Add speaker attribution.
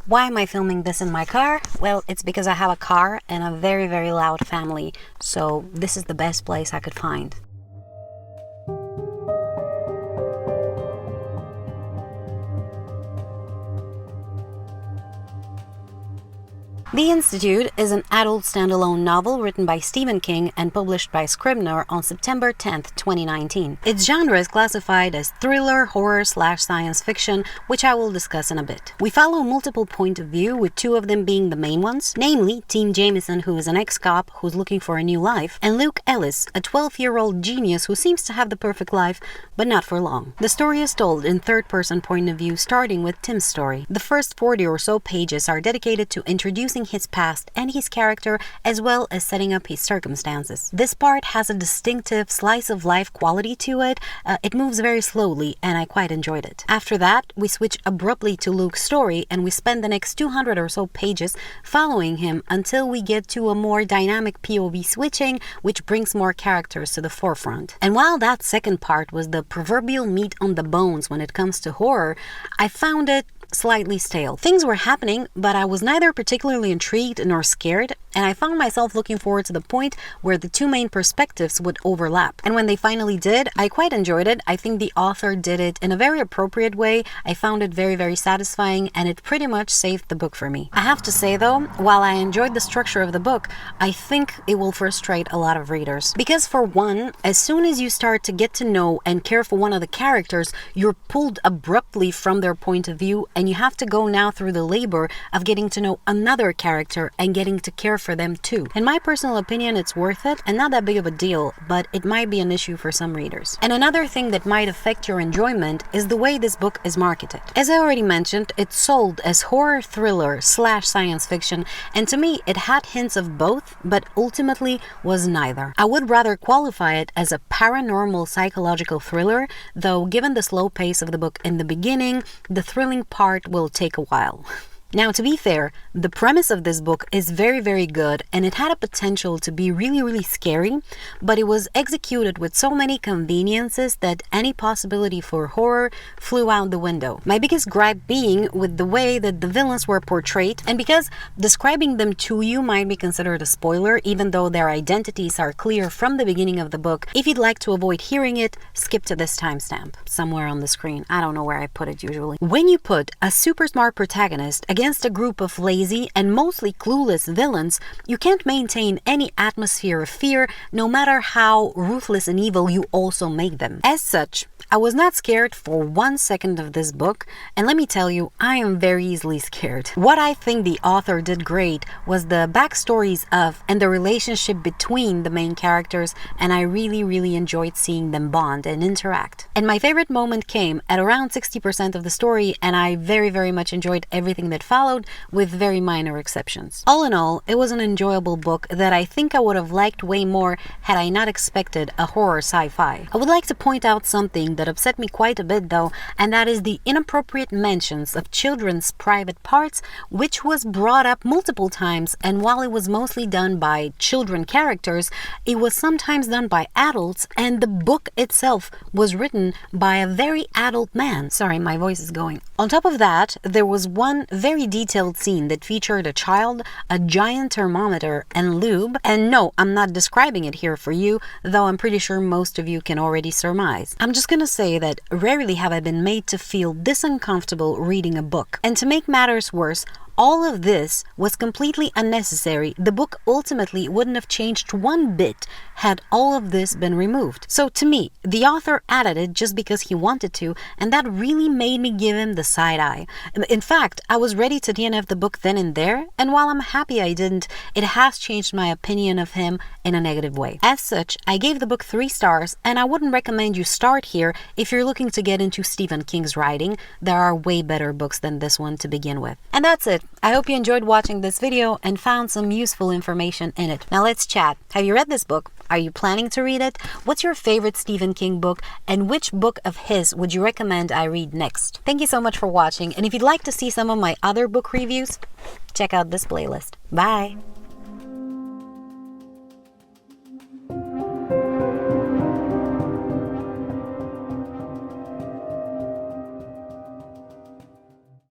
Speaker 1: Why am I filming this in my car? Well, it's because I have a car and a very, very loud family, so this is the best place I could find. The Institute is an adult standalone novel written by Stephen King and published by Scribner on September 10th, 2019. Its genre is classified as thriller, horror/science fiction, which I will discuss in a bit. We follow multiple points of view, with two of them being the main ones, namely Team Jameson, who is an ex-cop who's looking for a new life, and Luke Ellis, a 12-year-old genius who seems to have the perfect life, but not for long. The story is told in third-person point of view, starting with Tim's story. The first 40 or so pages are dedicated to introducing his past and his character, as well as setting up his circumstances. This part has a distinctive slice-of-life quality to it. It moves very slowly, and I quite enjoyed it. After that, we switch abruptly to Luke's story, and we spend the next 200 or so pages following him until we get to a more dynamic POV switching, which brings more characters to the forefront. And while that second part was the proverbial meat on the bones when it comes to horror, I found it slightly stale. Things were happening, but I was neither particularly intrigued nor scared, and I found myself looking forward to the point where the two main perspectives would overlap. And when they finally did, I quite enjoyed it. I think the author did it in a very appropriate way. I found it very, very satisfying, and it pretty much saved the book for me. I have to say though, while I enjoyed the structure of the book, I think it will frustrate a lot of readers. Because for one, as soon as you start to get to know and care for one of the characters, you're pulled abruptly from their point of view, and you have to go now through the labor of getting to know another character and getting to care for them too. In my personal opinion, it's worth it and not that big of a deal, but it might be an issue for some readers. And another thing that might affect your enjoyment is the way this book is marketed. As I already mentioned, it's sold as horror thriller/science fiction, and to me it had hints of both, but ultimately was neither. I would rather qualify it as a paranormal psychological thriller, though given the slow pace of the book in the beginning, the thrilling part will take a while. Now, to be fair, the premise of this book is very, very good, and it had a potential to be really, really scary, but it was executed with so many conveniences that any possibility for horror flew out the window. My biggest gripe being with the way that the villains were portrayed, and because describing them to you might be considered a spoiler, even though their identities are clear from the beginning of the book. If you'd like to avoid hearing it, skip to this timestamp somewhere on the screen. I don't know where I put it usually. When you put a super smart protagonist against a group of lazy and mostly clueless villains, you can't maintain any atmosphere of fear, no matter how ruthless and evil you also make them. As such, I was not scared for 1 second of this book, and let me tell you, I am very easily scared. What I think the author did great was the backstories of and the relationship between the main characters, and I really, really enjoyed seeing them bond and interact. And my favorite moment came at around 60% of the story, and I very, very much enjoyed everything that followed, with very minor exceptions. All in all, it was an enjoyable book that I think I would have liked way more had I not expected a horror sci-fi. I would like to point out something that upset me quite a bit though, and that is the inappropriate mentions of children's private parts, which was brought up multiple times, and while it was mostly done by children characters, it was sometimes done by adults, and the book itself was written by a very adult man. Sorry, my voice is going. On top of that, there was one very detailed scene that featured a child, a giant thermometer, and lube, and no, I'm not describing it here for you, though I'm pretty sure most of you can already surmise. I'm just gonna say that rarely have I been made to feel this uncomfortable reading a book. And to make matters worse, all of this was completely unnecessary. The book ultimately wouldn't have changed one bit had all of this been removed. So to me, the author added it just because he wanted to, and that really made me give him the side eye. In fact, I was ready to DNF the book then and there, and while I'm happy I didn't, it has changed my opinion of him in a negative way. As such, I gave the book 3 stars, and I wouldn't recommend you start here if you're looking to get into Stephen King's writing. There are way better books than this one to begin with. And that's it. I hope you enjoyed watching this video and found some useful information in it. Now let's chat. Have you read this book? Are you planning to read it? What's your favorite Stephen King book? And which book of his would you recommend I read next? Thank you so much for watching. And if you'd like to see some of my other book reviews, check out this playlist. Bye!